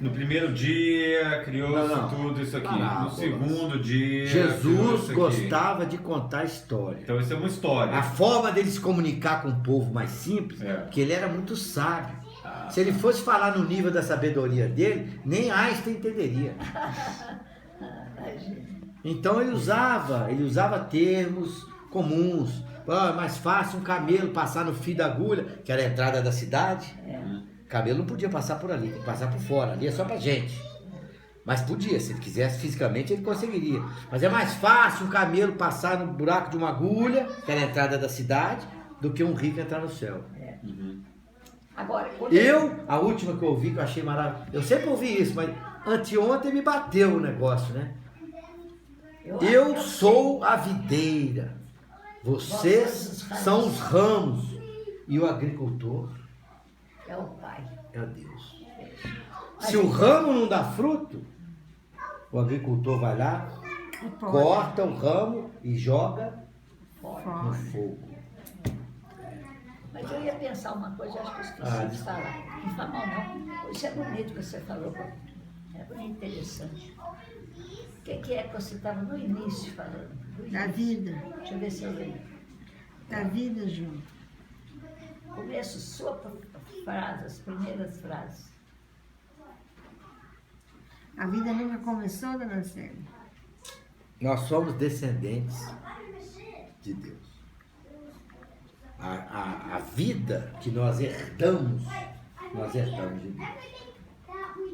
No primeiro dia criou-se tudo isso aqui. No segundo dia. Jesus gostava de contar história. Então isso é uma história. A forma dele se comunicar com o povo mais simples, porque ele era muito sábio. Se ele fosse falar no nível da sabedoria dele, nem Einstein entenderia. Então ele usava termos comuns. É mais fácil um camelo passar no fio da agulha, que era a entrada da cidade. Camelo não podia passar por ali, tem que passar por fora. Ali é só pra gente. Mas podia, se ele quisesse fisicamente, ele conseguiria. Mas é mais fácil um camelo passar no buraco de uma agulha, que era a entrada da cidade, do que um rico entrar no céu. Agora, a última que eu ouvi, que eu achei maravilhosa, eu sempre ouvi isso, mas anteontem me bateu o negócio, né? Eu sou a videira, vocês são os ramos, e o agricultor é o Pai. É Deus. Se o ramo não dá fruto, o agricultor vai lá, corta o ramo e joga no fogo. Mas eu ia pensar uma coisa, acho que eu esqueci de falar. Não fala mal, não. Isso é bonito que você falou. É bonito, interessante. O que é que você estava no início falando? Da vida. Deixa eu ver se eu lembro. Da vida, João. Começo sua frase, as primeiras frases. A vida nunca começou, dona Célia? Nós somos descendentes de Deus. A vida que nós herdamos de Deus.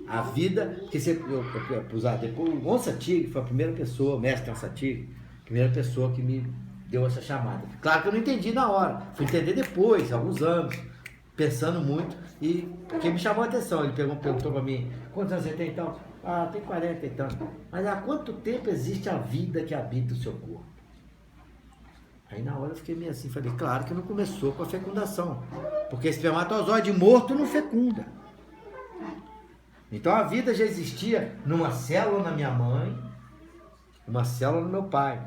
A vida que você, eu usar depois, o Onça Tigre foi a primeira pessoa, o mestre Onça Tigre, a primeira pessoa que me deu essa chamada. Claro que eu não entendi na hora, fui entender depois, alguns anos, pensando muito, e que me chamou a atenção. Ele perguntou para mim, quantos anos você tem então? Ah, tem 40 então. Mas há quanto tempo existe a vida que habita o seu corpo? Aí na hora eu fiquei meio assim, falei, claro que não começou com a fecundação, porque espermatozoide morto não fecunda. Então a vida já existia numa célula na minha mãe, uma célula no meu pai.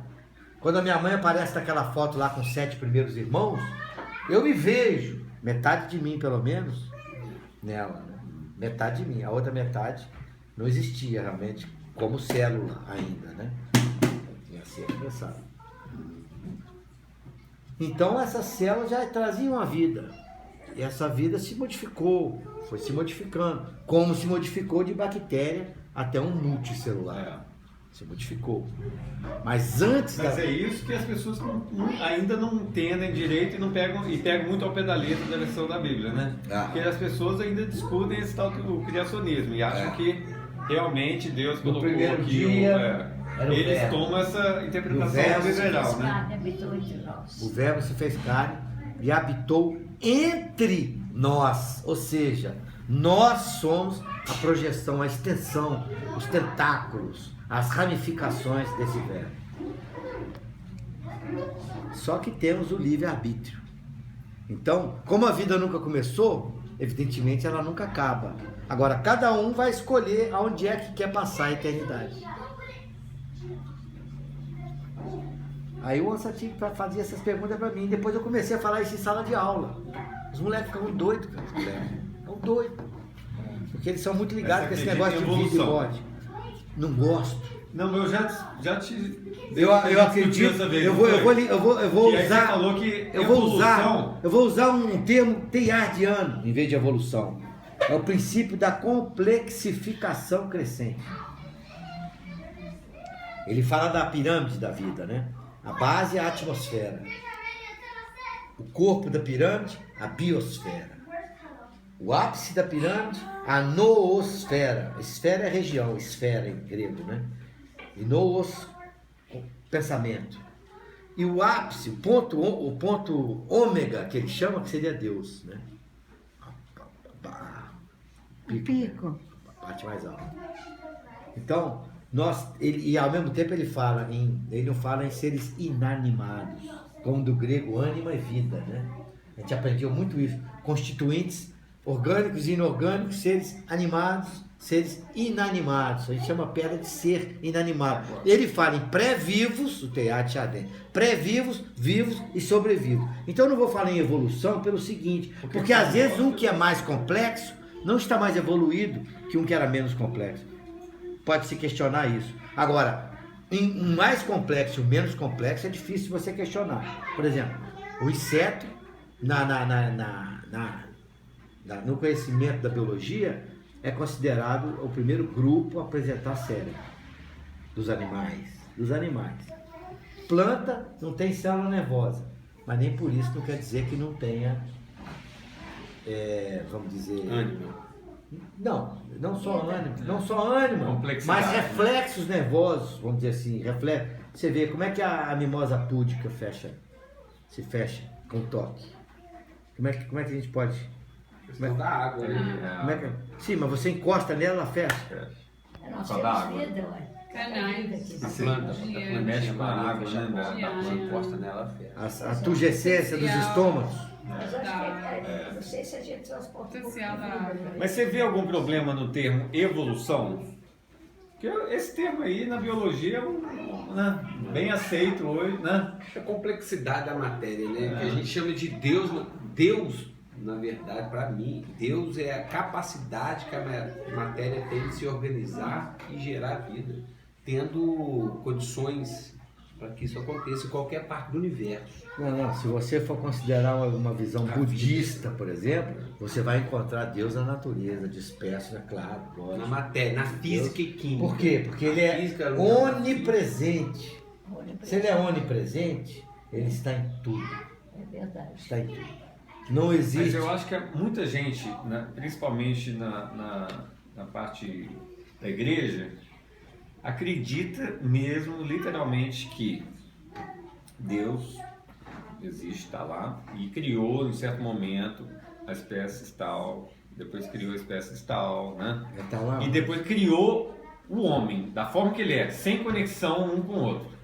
Quando a minha mãe aparece naquela foto lá com 7 primeiros irmãos, eu me vejo, metade de mim pelo menos, nela, né? Metade de mim, a outra metade não existia realmente como célula ainda, né? Tinha sido começado. Então essas células já traziam uma vida. E essa vida se modificou, foi se modificando, como se modificou de bactéria até um multicelular. Se modificou. Mas antes é isso que as pessoas ainda não entendem direito e pegam muito ao pé da letra da versão da Bíblia, né? Porque as pessoas ainda discutem esse tal do criacionismo e acham que realmente Deus colocou aqui eles tomam essa interpretação literal, né? O verbo se fez carne e habitou entre nós, ou seja, nós somos a projeção, a extensão, os tentáculos, as ramificações desse verbo. Só que temos o livre-arbítrio. Então, como a vida nunca começou, evidentemente ela nunca acaba. Agora, cada um vai escolher aonde é que quer passar a eternidade. Aí o Onça Tigre fazia essas perguntas para mim. Depois eu comecei a falar isso em sala de aula. Os moleques ficavam doidos, cara. Os moleques ficam doidos. Porque eles são muito ligados com esse negócio de vida e morte. Não gosto. Não, eu já te... Eu acredito. Eu vou usar um termo teilhardiano em vez de evolução. É o princípio da complexificação crescente. Ele fala da pirâmide da vida, né? A base é a atmosfera. O corpo da pirâmide, a biosfera. O ápice da pirâmide, a noosfera. Esfera é região, esfera em grego, né? E noos, pensamento. E o ápice, o ponto ômega, que ele chama, que seria Deus, né? O pico. A parte mais alta. Então, e ao mesmo tempo ele não fala em seres inanimados, como do grego ânima e vida, né? A gente aprendeu muito isso. Constituintes orgânicos e inorgânicos, seres animados, seres inanimados. A gente chama a pedra de ser inanimado. Ele fala em pré-vivos, o Teilhard de Chardin, pré-vivos, vivos e sobrevivos. Então eu não vou falar em evolução pelo seguinte, porque às vezes um que é mais complexo não está mais evoluído que um que era menos complexo. Pode-se questionar isso. Agora, em um mais complexo e um menos complexo é difícil você questionar. Por exemplo, o inseto, no conhecimento da biologia, é considerado o primeiro grupo a apresentar cérebro dos animais. Planta não tem célula nervosa, mas nem por isso não quer dizer que não tenha, vamos dizer... Ânimo. Não só ânimo, mas reflexos nervosos, vamos dizer assim, Você vê como é que a mimosa púdica se fecha com toque. Como é que a gente pode... Da água, né? Sim, mas você encosta nela, ela fecha. Nós Só dá água. temos vida, ué. Canais. A planta mexe com a água, fecha né? a porta, você encosta nela, fecha. A turgescência dos estômagos. Mas acho que não sei se a gente transporta Potencial da água. Mas você vê algum problema no termo evolução? Porque esse termo aí na biologia é bem aceito hoje, né? A complexidade da matéria, né? Que a gente chama de Deus. Deus, na verdade, para mim, Deus é a capacidade que a matéria tem de se organizar e gerar vida, tendo condições para que isso aconteça em qualquer parte do universo. Não. Se você for considerar uma visão budista, por exemplo, você vai encontrar Deus na natureza, disperso, é claro. Lógico. Na matéria, na física e química. Por quê? Porque ele é Física, onipresente. Se ele é onipresente, ele está em tudo. É verdade. Está em tudo. Não existe. Mas eu acho que muita gente, principalmente na parte da igreja, acredita mesmo, literalmente, que Deus existe, está lá, e criou, em certo momento, a espécie tal, depois criou a espécie tal, né? Tá lá. E depois criou o homem, da forma que ele é, sem conexão um com o outro.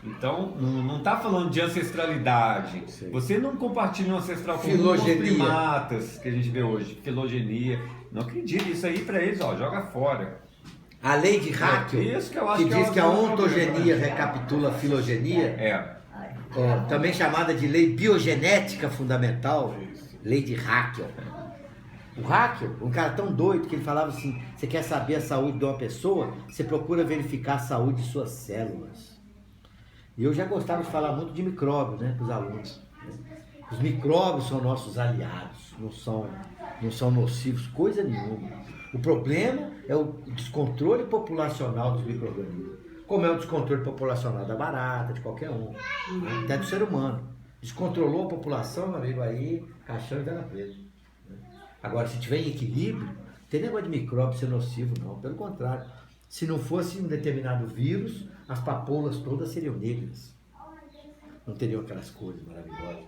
Então, não está falando de ancestralidade. Sim. Você não compartilha um ancestral com os Filogenia. primatas que a gente vê hoje. Filogenia. Não acredita. Isso aí para eles, joga fora. A lei de Haeckel, Isso que eu acho que que diz é que a um ontogenia problema. recapitula a filogenia, É. também chamada de lei biogenética fundamental, lei de Haeckel. O Haeckel, um cara tão doido que ele falava assim, você quer saber a saúde de uma pessoa, você procura verificar a saúde de suas células. E eu já gostava de falar muito de micróbios, né, para os alunos. Os micróbios são nossos aliados, não são nocivos, coisa nenhuma. O problema é o descontrole populacional dos micro-organismos, como é o descontrole populacional da barata, de qualquer um, até do ser humano. Descontrolou a população, meu amigo, aí caixão e vela preta. Agora, se tiver em equilíbrio, não tem negócio de micróbio ser nocivo, não. Pelo contrário, se não fosse um determinado vírus, as papoulas todas seriam negras. Não teriam aquelas cores maravilhosas.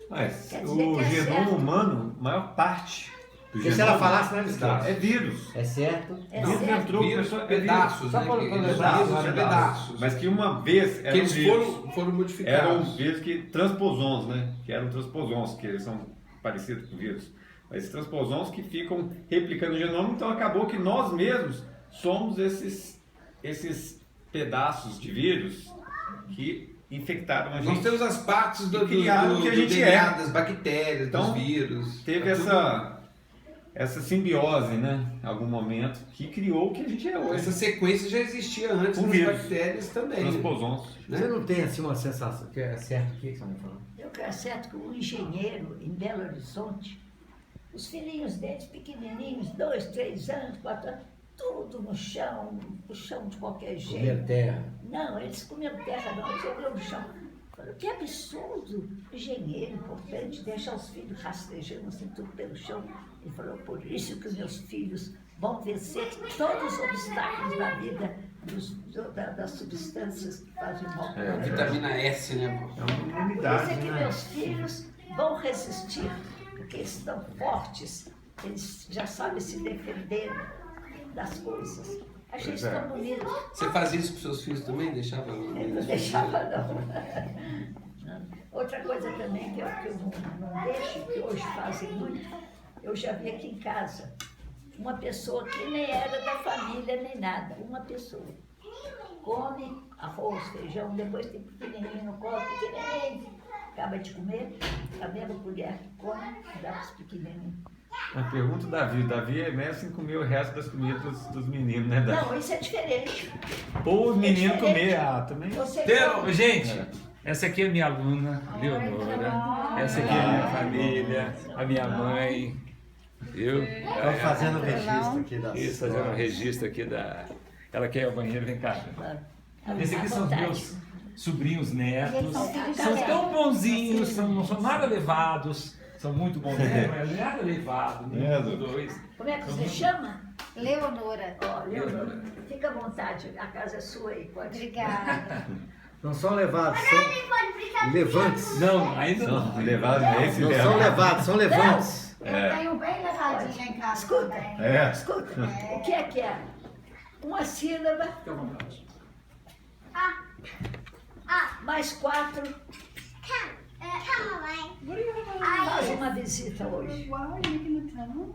Mas Quer dizer o que é genoma certo. humano, maior parte do Porque se genoma ela falasse, não era escrito. é vírus. É certo? É Vírus certo. entrou, Vírus, pessoa, pedaços, Só né? para Que lembrar, eles pedaços, são pedaços. Mas que uma vez Que eram eles vírus. foram Eram modificados. vírus que transposons, né? Que eram transposons, que eles são parecidos com vírus. Mas esses transposons que ficam replicando o genoma, então acabou que nós mesmos somos esses pedaços de vírus que infectaram a Nós gente. temos as partes do criaram o que a gente DNA, é. das bactérias, Então, dos vírus. Teve Tá essa simbiose, né? Em algum momento, que criou o que a gente é tudo- hoje. Essa sequência já existia antes Com das vírus. bactérias também. Transposons. Você não tem assim uma sensação que é certo? O que você vai falar? Eu quero certo que o engenheiro em Belo Horizonte, os filhinhos deles pequenininhos, 2, 3 anos, 4 anos, tudo no chão de qualquer Comer jeito. terra. Não, eles comiam terra, não, eles comiam no chão. Falei, que absurdo, engenheiro importante, deixar os filhos rastejando assim tudo pelo chão. Ele falou, por isso que os meus filhos vão vencer todos os obstáculos da vida, das substâncias que fazem mal. É, Vitamina S, né? É uma Por isso imunidade, é que né? meus filhos vão resistir, porque eles estão fortes, eles já sabem se defender das coisas. A gente Pois é. está bonito. Você fazia isso com seus filhos também? Deixava? Eu não deixava, não. Outra coisa também que eu não deixo, que hoje fazem muito, eu já vi aqui em casa, uma pessoa que nem era da família nem nada, uma pessoa. Come arroz, feijão, depois tem pequenininho no copo, pequenininho, acaba de comer, a mesma colher que come, dá para os pequenininhos. A pergunta do Davi. Davi é mestre em comer o resto das comidas dos meninos, né, Davi? Não, isso é diferente. Ou os meninos diferente. comer, também. Você Então, gente, essa aqui é minha aluna, Leonora. Essa aqui é a minha família, a minha mãe. Eu. Estamos fazendo o registro aqui da Isso, fazendo um registro aqui da. Ela quer ir ao banheiro, vem cá. Esses aqui são os meus sobrinhos netos. São tão bonzinhos, não são nada levados. São muito bons, não é nada levado, nenhum dos dois. Como é que você chama? Leonora. Ó, Leonora, fica à vontade, a casa é sua aí, pode. Obrigada. Não são levados, são levantes. Não, ainda não. Levados nesse Não são levados, são levantes. Eu tenho bem levadinha em casa Escuta. também. Escuta, o que é? Uma sílaba Fica à vontade. mais 4, faz uma visita hoje.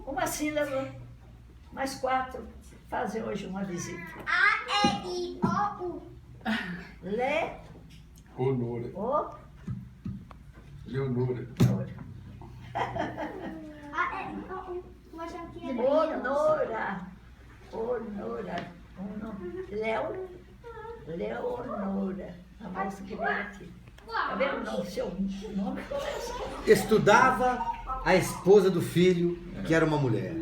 Uma sílaba mais 4, fazem hoje uma visita. Le, Honora. o, Leonora. Honora. Leonora. A moça que veio aqui. Tá vendo? Não, seu nome começa. Estudava a esposa do filho, que era uma mulher.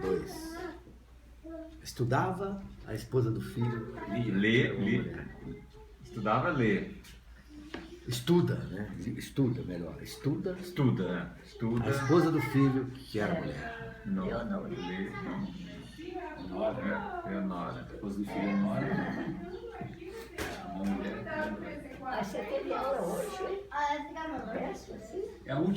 Dois. Estudava a esposa do filho. Ler. Estudava ler. Estuda, né? Estuda, melhor. Estuda Estuda, né? Estuda. a esposa do filho, que era mulher. Não. Leonora. Ler. Nora. Leonora. Esposa do filho Nora. Mas você teve aula hoje? Peço assim. É a última.